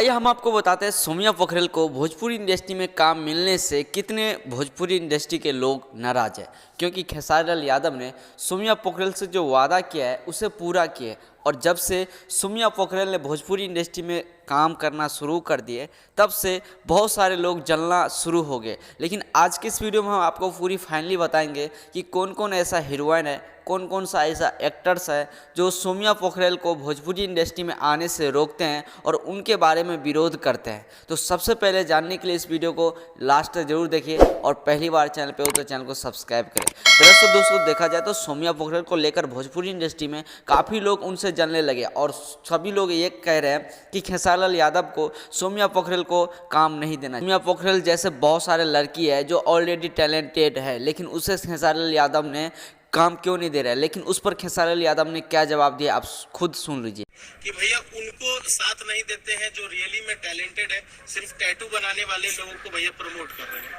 आइए हम आपको बताते हैं सोम्या पोखरेल को भोजपुरी इंडस्ट्री में काम मिलने से कितने भोजपुरी इंडस्ट्री के लोग नाराज़ हैं। क्योंकि खेसारी लाल यादव ने सोम्या पोखरेल से जो वादा किया है उसे पूरा किया है और जब से सोम्या पोखरेल ने भोजपुरी इंडस्ट्री में काम करना शुरू कर दिए तब से बहुत सारे लोग जलना शुरू हो गए। लेकिन आज के इस वीडियो में हम आपको पूरी फाइनली बताएंगे कि कौन कौन ऐसा हीरोइन है, कौन कौन सा ऐसा एक्टर्स है जो सोम्या पोखरेल को भोजपुरी इंडस्ट्री में आने से रोकते हैं और उनके बारे में विरोध करते हैं। तो सबसे पहले जानने के लिए इस वीडियो को लास्ट तक जरूर देखिए और पहली बार चैनल पे हो तो चैनल को सब्सक्राइब करें। दरअसल दोस्तों देखा जाए तो सोम्या पोखरेल को लेकर भोजपुरी इंडस्ट्री में काफ़ी लोग उनसे जलने लगे और सभी लोग ये कह रहे हैं कि खेसारी लाल यादव को सोम्या पोखरेल को काम नहीं देना। सोम्या पोखरेल जैसे बहुत सारे लड़की है जो ऑलरेडी टैलेंटेड है लेकिन उसे खेसारी लाल यादव ने काम क्यों नहीं दे रहा है। लेकिन उस पर खेसारी लाल यादव ने क्या जवाब दिया आप खुद सुन लीजिए कि भैया उनको साथ नहीं देते हैं जो रियली में टैलेंटेड है, सिर्फ टैटू बनाने वाले लोगों को भैया प्रमोट कर रहे हैं।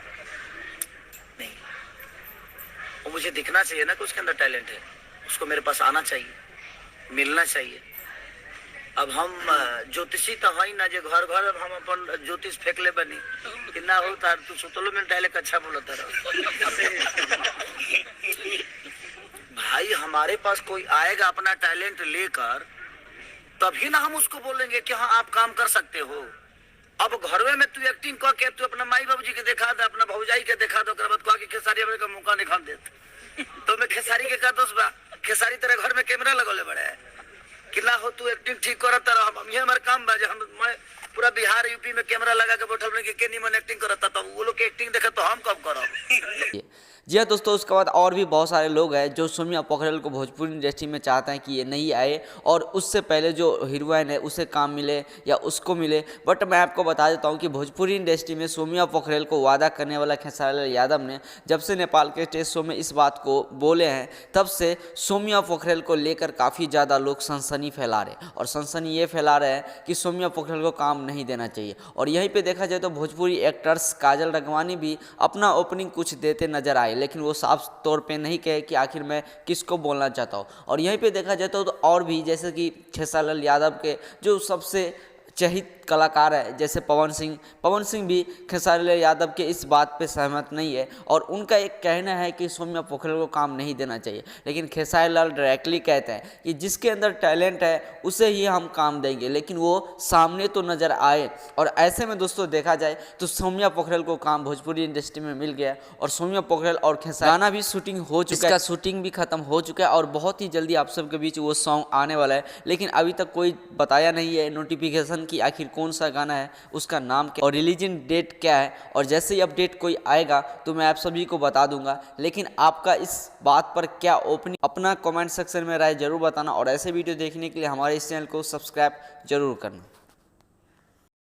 नहीं, वो मुझे दिखना चाहिए ना कि उसके अंदर टैलेंट है, उसको मेरे पास आना चाहिए, मिलना चाहिए। अब हम ज्योतिषी तो है ना जो घर घर हम अपन ज्योतिष फेंक ले बनी कि ना हो तार तू सुतलो में डायलेक्ट अच्छा बोलता रहो। भाई हमारे पास कोई आएगा अपना टैलेंट लेकर तभी ना हम उसको बोलेंगे कि हाँ आप काम कर सकते हो। अब घरवे में तू एक्टिंग कह के तू अपना माई बाबूजी के दिखा दे, अपना भौजाई के दिखा दो, कह के खेसारी का मौका निकाल देते तो मैं खेसारी के का दोस्त बा, खेसारी तेरे घर में कैमरा लगोले बड़े है कि ना हो तू एक्टिंग ठीक करता रहो। हम ये हमारे काम बा, मैं पूरा बिहार यूपी में कैमरा लगा के बैठल में के निमन एक्टिंग करता तो वो लोग के एक्टिंग देखे तो हम कब करब। जी हाँ दोस्तों, उसके बाद और भी बहुत सारे लोग हैं जो सोम्या पोखरेल को भोजपुरी इंडस्ट्री में चाहते हैं कि ये नहीं आए और उससे पहले जो हीरोइन है उसे काम मिले या उसको मिले। बट मैं आपको बता देता हूँ कि भोजपुरी इंडस्ट्री में सोम्या पोखरेल को वादा करने वाला खेसारी लाल यादव ने जब से नेपाल के स्टेज शो में इस बात को बोले हैं तब से सोम्या पोखरेल को लेकर काफ़ी ज़्यादा लोग सनसनी फैला रहे हैं और सनसनी ये फैला रहे हैं कि सोम्या पोखरेल को काम नहीं देना चाहिए। और यहीं पर देखा जाए तो भोजपुरी एक्टर्स काजल राघवानी भी अपना ओपनिंग कुछ देते नजर आए लेकिन वो साफ तौर पे नहीं कहे कि आखिर मैं किसको बोलना चाहता हूँ। और यहीं पे देखा जाए तो और भी जैसे कि खेसारी लाल यादव के जो सबसे चहित कलाकार है जैसे पवन सिंह भी खेसारी लाल यादव के इस बात पे सहमत नहीं है और उनका एक कहना है कि सोम्या पोखरेल को काम नहीं देना चाहिए। लेकिन खेसारी लाल डायरेक्टली कहते हैं कि जिसके अंदर टैलेंट है उसे ही हम काम देंगे, लेकिन वो सामने तो नज़र आए। और ऐसे में दोस्तों देखा जाए तो सोम्या पोखरेल को काम भोजपुरी इंडस्ट्री में मिल गया और सोम्या पोखरेल और खेसारी गाना भी शूटिंग हो चुका है, शूटिंग भी खत्म हो चुका है और बहुत ही जल्दी आप सबके बीच वो सॉन्ग आने वाला है। लेकिन अभी तक कोई बताया नहीं है नोटिफिकेशन कि आखिर कौन सा गाना है, उसका नाम क्या और रिलीजिंग डेट क्या है। और जैसे ही अपडेट कोई आएगा तो मैं आप सभी को बता दूंगा। लेकिन आपका इस बात पर क्या ओपिनियन, अपना कमेंट सेक्शन में राय जरूर बताना और ऐसे वीडियो देखने के लिए हमारे इस चैनल को सब्सक्राइब जरूर करना।